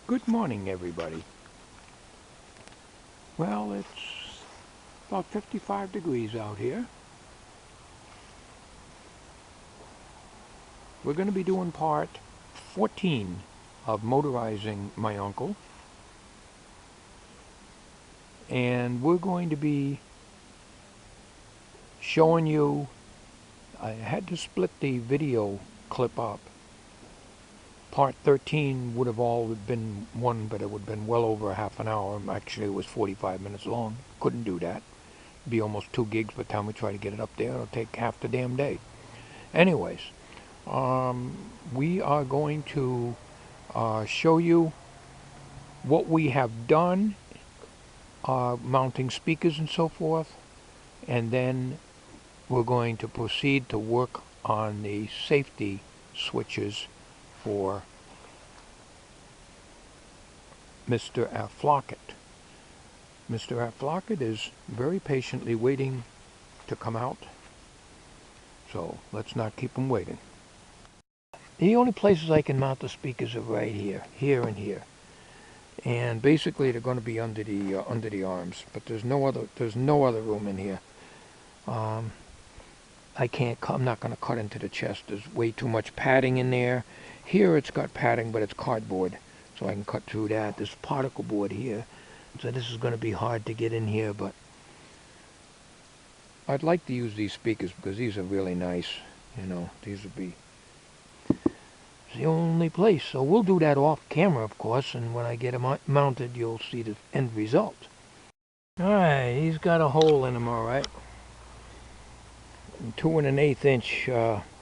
Good morning, everybody. Well, it's about 55 degrees out here. We're going to be doing part 14 of Motorizing my uncle. And we're going to be showing you, I had to split the video clip up. Part 13 would have all been one, but it would have been well over half an hour. Actually, it was 45 minutes long. Couldn't do that. It'd be almost 2 gigs by the time we try to get it up there. It'll take half the damn day. Anyways, we are going to show you what we have done, mounting speakers and so forth, and then we're going to proceed to work on the safety switches for Mr. Afflockett. Mr. Afflockett is very patiently waiting to come out, so let's not keep him waiting. The only places I can mount the speakers are right here, and here. And basically they're going to be under the arms, but there's no other room in here. I'm not going to cut into the chest. There's way too much padding in there. Here it's got padding, but it's cardboard, so I can cut through that. There's particle board here, so this is going to be hard to get in here, but I'd like to use these speakers because these are really nice. You know, these would be the only place. So we'll do that off camera, of course, and when I get them mounted, you'll see the end result. Alright, he's got a hole in him, alright. 2 1/8 inch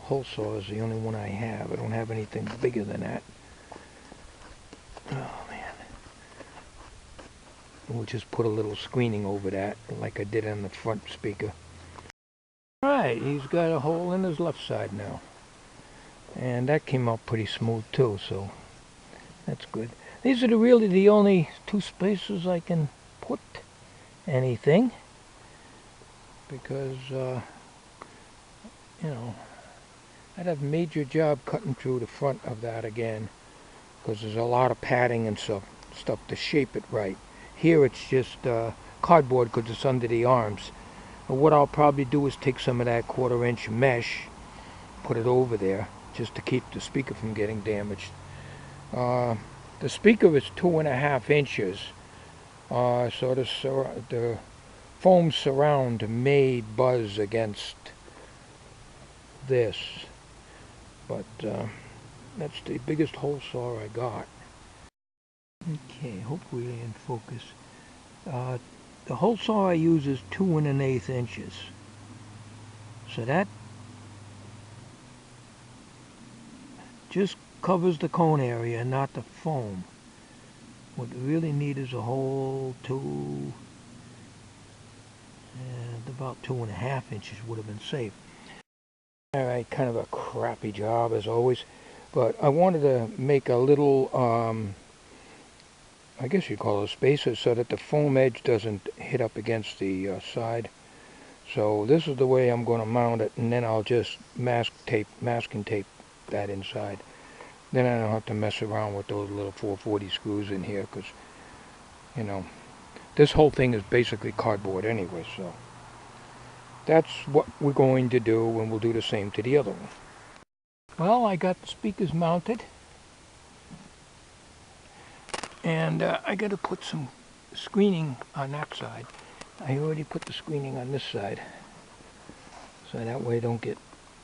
hole saw is the only one I have. I don't have anything bigger than that. Oh man. We'll just put a little screening over that like I did on the front speaker. Alright, he's got a hole in his left side now. And that came out pretty smooth too, so that's good. These are really the only 2 spaces I can put anything, because you know, I'd have a major job cutting through the front of that again, because there's a lot of padding and stuff to shape it right. Here it's just cardboard because it's under the arms. But what I'll probably do is take some of that 1/4 inch mesh, put it over there, just to keep the speaker from getting damaged. The speaker is 2 1/2 inches, so the foam surround may buzz against this, but that's the biggest hole saw I got. Okay, hopefully in focus. The hole saw I use is 2 1/8 inches, so that just covers the cone area, not the foam. What we really need is a hole about 2 1/2 inches would have been safe. Alright, kind of a crappy job as always, but I wanted to make a little, I guess you'd call it a spacer, so that the foam edge doesn't hit up against the side. So this is the way I'm going to mount it, and then I'll just masking tape that inside. Then I don't have to mess around with those little 440 screws in here, because, you know, this whole thing is basically cardboard anyway, so that's what we're going to do, and we'll do the same to the other one. Well, I got the speakers mounted, and I got to put some screening on that side. I already put the screening on this side, so that way I don't get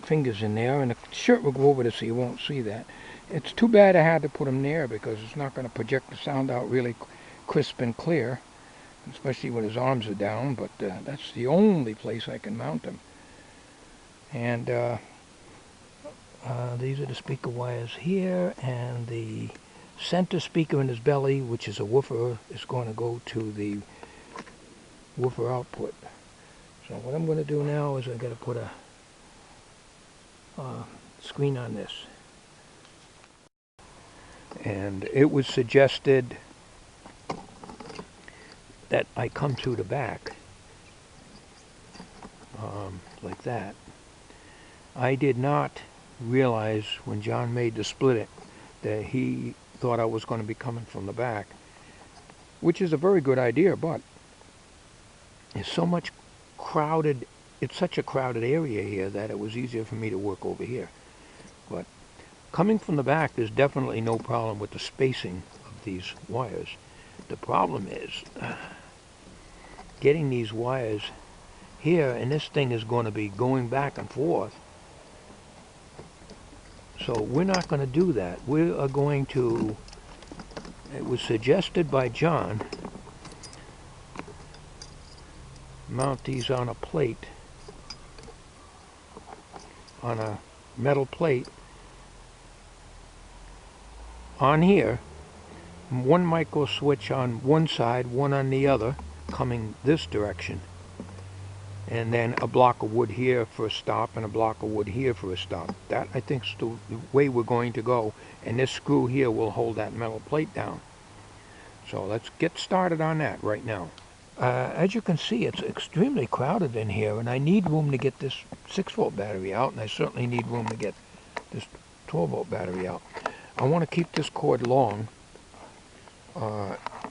fingers in there, and the shirt will go over this so you won't see that. It's too bad I had to put them there, because it's not going to project the sound out really crisp and clear, especially when his arms are down, but that's the only place I can mount them. And these are the speaker wires here, and the center speaker in his belly, which is a woofer, is going to go to the woofer output. So what I'm going to do now is I've got to put a screen on this. And it was suggested that I come through the back, like that. I did not realize when John made the split it that he thought I was going to be coming from the back, which is a very good idea, but it's so much crowded, it's such a crowded area here that it was easier for me to work over here. But coming from the back, there's definitely no problem with the spacing of these wires. The problem is getting these wires here, and this thing is going to be going back and forth. So we're not going to do that. We are going to, it was suggested by John, mount these on a plate, on a metal plate on here, one micro switch on one side, one on the other, coming this direction, and then a block of wood here for a stop and a block of wood here for a stop. That, I think, is the way we're going to go, and this screw here will hold that metal plate down. So let's get started on that right now. As you can see, it's extremely crowded in here, and I need room to get this 6-volt battery out, and I certainly need room to get this 12-volt battery out. I want to keep this cord long,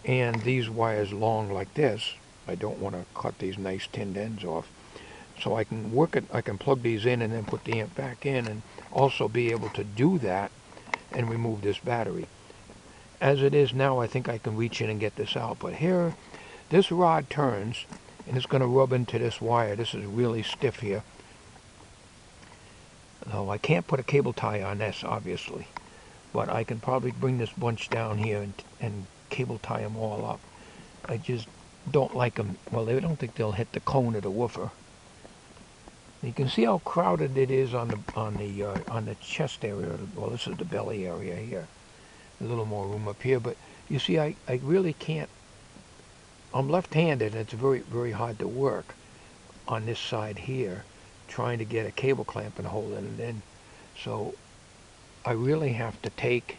and these wires long like this. I don't want to cut these nice tinned ends off. So I can work it, I can plug these in and then put the amp back in, and also be able to do that and remove this battery. As it is now, I think I can reach in and get this out, but here, this rod turns, and it's going to rub into this wire. This is really stiff here. Though I can't put a cable tie on this, obviously, but I can probably bring this bunch down here and cable tie them all up. I just don't like them. Well, I don't think they'll hit the cone of the woofer. You can see how crowded it is on the chest area. Well, this is the belly area here. A little more room up here, but you see, I really can't. I'm left-handed, and it's very, very hard to work on this side here, trying to get a cable clamp and hold it in. So I really have to take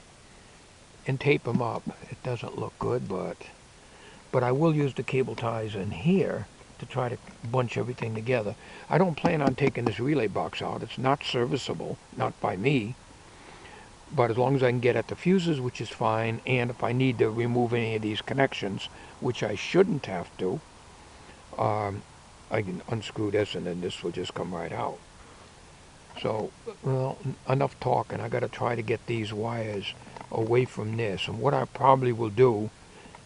and tape them up. It doesn't look good, but I will use the cable ties in here to try to bunch everything together. I don't plan on taking this relay box out. It's not serviceable, not by me. But as long as I can get at the fuses, which is fine, and if I need to remove any of these connections, which I shouldn't have to, I can unscrew this and then this will just come right out. So, well, enough talking. I got to try to get these wires away from this. And what I probably will do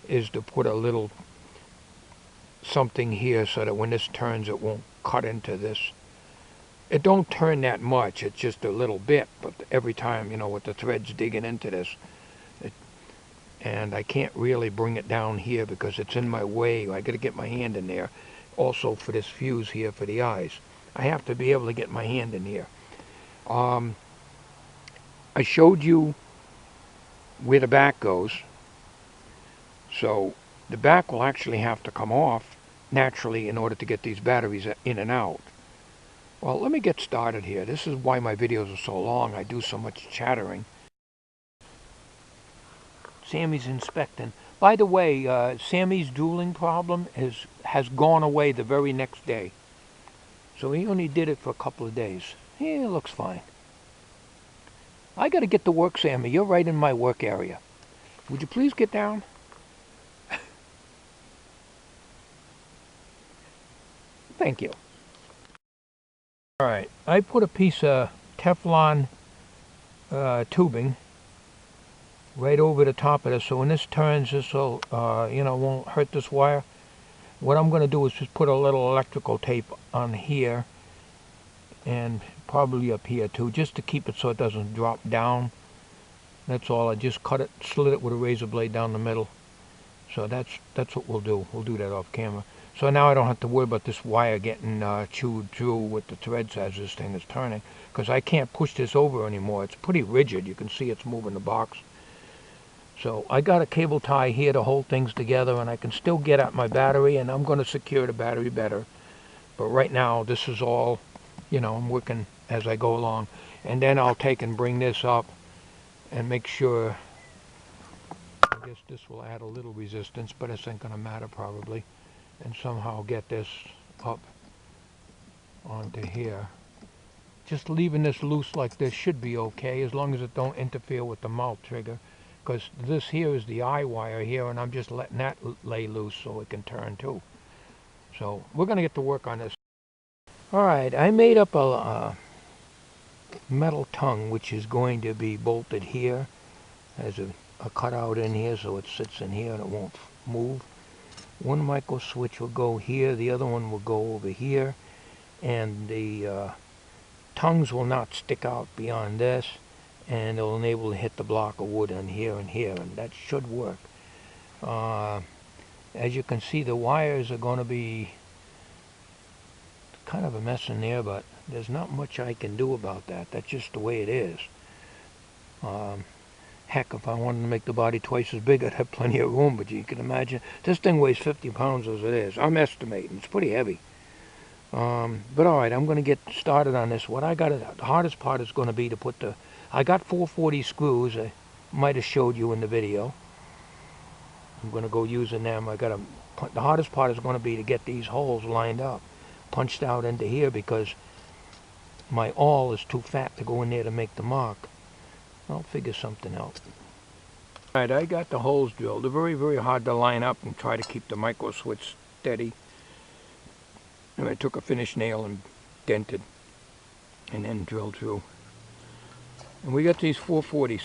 is to put a little something here so that when this turns, it won't cut into this. It don't turn that much, it's just a little bit, but every time, you know, with the threads digging into this, and I can't really bring it down here because it's in my way. I got to get my hand in there. Also for this fuse here for the eyes, I have to be able to get my hand in here. I showed you where the back goes, so the back will actually have to come off naturally in order to get these batteries in and out. Well, let me get started here. This is why my videos are so long. I do so much chattering. Sammy's inspecting. By the way, Sammy's dueling problem has gone away the very next day. So he only did it for a couple of days. Yeah, it looks fine. I got to get to work, Sammy. You're right in my work area. Would you please get down? Thank you. Alright, I put a piece of Teflon tubing right over the top of this, so when this turns, this will, won't hurt this wire. What I'm going to do is just put a little electrical tape on here, and probably up here too, just to keep it so it doesn't drop down. That's all. I just slid it with a razor blade down the middle. So that's what we'll do. We'll do that off camera. So now I don't have to worry about this wire getting chewed through with the threads as this thing is turning, because I can't push this over anymore. It's pretty rigid. You can see it's moving the box. So I got a cable tie here to hold things together, and I can still get at my battery, and I'm going to secure the battery better. But right now, this is all, I'm working as I go along. And then I'll take and bring this up and make sure. I guess this will add a little resistance, but it ain't going to matter probably. And somehow get this up onto here. Just leaving this loose like this should be okay, as long as it don't interfere with the mount trigger. because this here is the I wire here, and I'm just letting that lay loose so it can turn too. So we're going to get to work on this. Alright, I made up a metal tongue which is going to be bolted here. Has a cutout in here so it sits in here and it won't move. One micro switch will go here, the other one will go over here, and the tongues will not stick out beyond this, and it'll enable to hit the block of wood on here and here, and that should work. As you can see, the wires are going to be kind of a mess in there, but there's not much I can do about that. That's just the way it is. Heck, if I wanted to make the body twice as big, I'd have plenty of room, but you can imagine, this thing weighs 50 pounds as it is. I'm estimating. It's pretty heavy. But alright, I'm going to get started on this. What I got, the hardest part is going to be to put I got 440 screws. I might have showed you in the video. I'm going to go using them. The hardest part is going to be to get these holes lined up, punched out into here, because my awl is too fat to go in there to make the mark. I'll figure something out. Alright, I got the holes drilled. They're very, very hard to line up and try to keep the micro switch steady. And I took a finish nail and dented and then drilled through. And we got these 440s.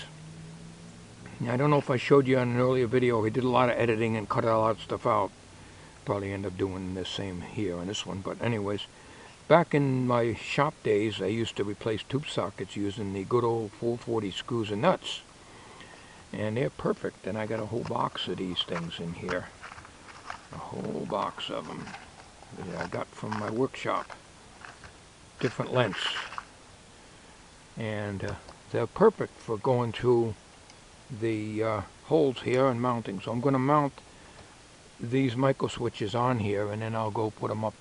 Now, I don't know if I showed you on an earlier video. We did a lot of editing and cut a lot of stuff out. Probably end up doing the same here on this one. But anyways, back in my shop days, I used to replace tube sockets using the good old 440 screws and nuts. And they're perfect. And I got a whole box of these things in here. A whole box of them that I got from my workshop. Different lengths. And they're perfect for going through the holes here and mounting. So I'm going to mount these micro switches on here, and then I'll go put them up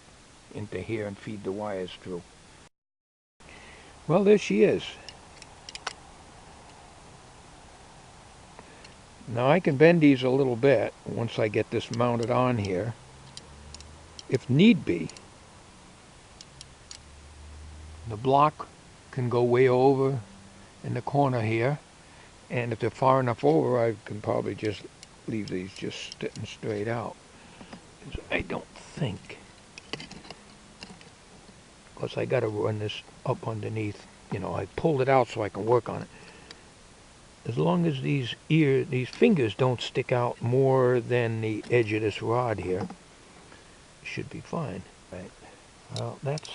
into here and feed the wires through. Well, there she is. Now I can bend these a little bit once I get this mounted on here, if need be. The block can go way over in the corner here, and if they're far enough over, I can probably just leave these just sitting straight out. I don't think, because I got to run this up underneath. You know, I pulled it out so I can work on it. As long as these fingers don't stick out more than the edge of this rod here, it should be fine. Right. Well, that's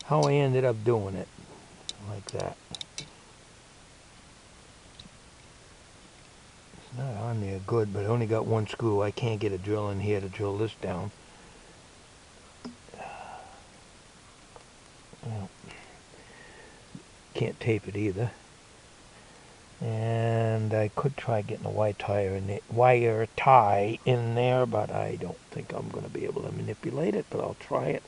how I ended up doing it, like that. It's not on there good, but I only got one screw. I can't get a drill in here to drill this down. Well, can't tape it either. And I could try getting a wire tie in there, but I don't think I'm going to be able to manipulate it, but I'll try it.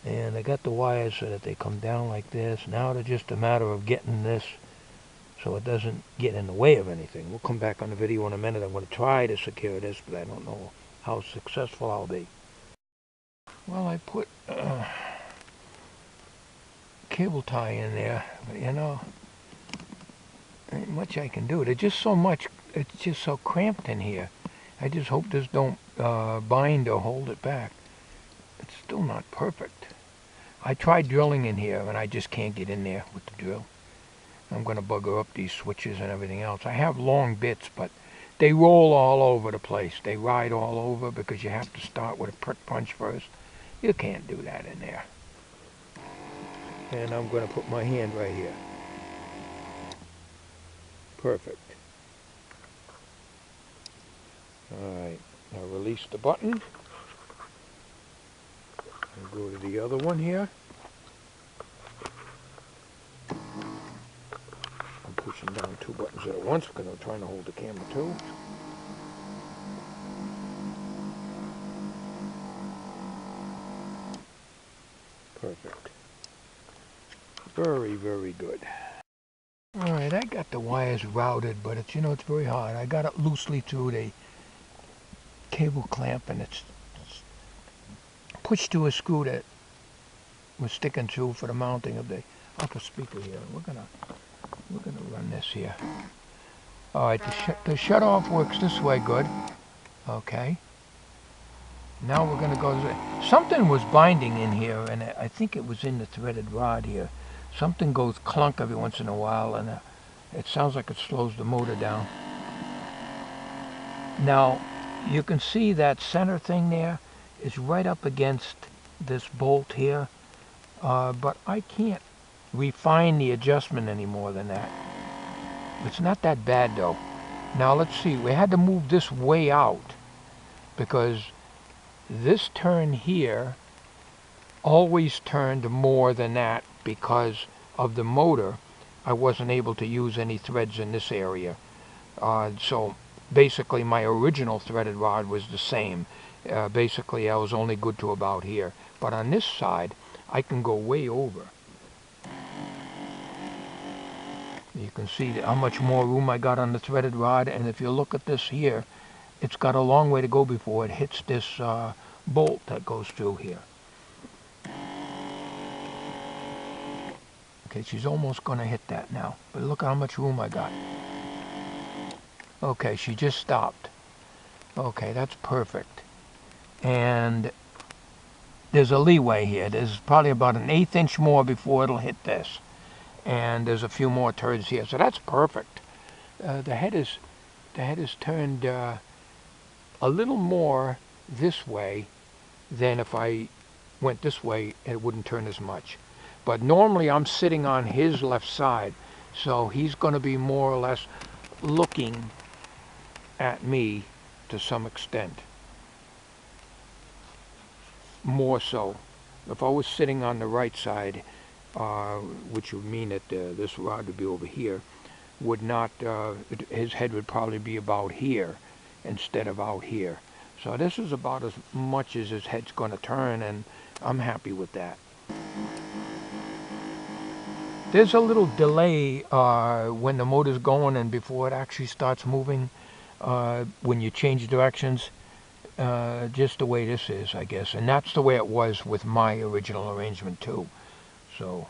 And I got the wires so that they come down like this. Now it's just a matter of getting this so it doesn't get in the way of anything. We'll come back on the video in a minute. I'm going to try to secure this, but I don't know how successful I'll be. Well, I put cable tie in there, but you know, ain't much I can do. There's just so much, it's just so cramped in here. I just hope this don't bind or hold it back. It's still not perfect. I tried drilling in here and I just can't get in there with the drill. I'm going to bugger up these switches and everything else. I have long bits, but they roll all over the place. They ride all over because you have to start with a prick punch first. You can't do that in there. And I'm going to put my hand right here. Perfect. Alright, now release the button. And go to the other one here. I'm pushing down two buttons at once because I'm trying to hold the camera too. Perfect. Very, very good. Alright, I got the wires routed, but it's, you know, it's very hard. I got it loosely through the cable clamp, and it's pushed to a screw that was sticking through for the mounting of the upper speaker here. We're gonna run this here. All right, the shut off works this way, good. Okay. Now we're going to go, something was binding in here, and I think it was in the threaded rod here. Something goes clunk every once in a while, and it sounds like it slows the motor down. Now, you can see that center thing there is right up against this bolt here, but I can't refine the adjustment any more than that. It's not that bad though. Now let's see, we had to move this way out because this turn here always turned more than that because of the motor. I wasn't able to use any threads in this area. So basically my original threaded rod was the same. Basically I was only good to about here. But on this side, I can go way over. You can see how much more room I got on the threaded rod, and if you look at this here, it's got a long way to go before it hits this bolt that goes through here. Okay, she's almost going to hit that now, but look how much room I got. Okay, she just stopped. Okay, that's perfect. And there's a leeway here. There's probably about an 1/8 inch more before it'll hit this. And there's a few more turns here, so that's perfect. The head is turned a little more this way than if I went this way. It wouldn't turn as much. But normally I'm sitting on his left side, so he's going to be more or less looking at me to some extent. More so. If I was sitting on the right side, which would mean that this rod would be over here, would not, his head would probably be about here instead of out here. So this is about as much as his head's going to turn, and I'm happy with that. There's a little delay when the motor's going and before it actually starts moving when you change directions. Just the way this is, I guess. And that's the way it was with my original arrangement too. So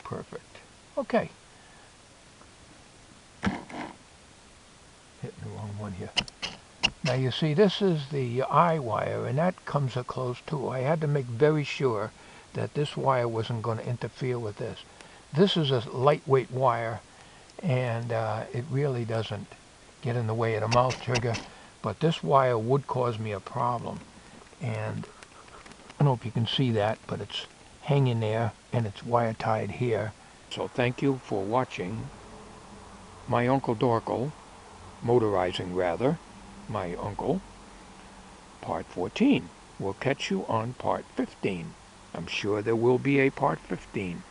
perfect. Okay. Hitting the wrong one here. Now you see, this is the I wire, and that comes up close too. I had to make very sure that this wire wasn't going to interfere with this. This is a lightweight wire, and it really doesn't get in the way of the mouth trigger, but this wire would cause me a problem. And I don't know if you can see that, but it's hanging there, and it's wire tied here. So thank you for watching my Uncle Dorkel, motorizing rather, my uncle, part 14. We'll catch you on part 15. I'm sure there will be a part 15.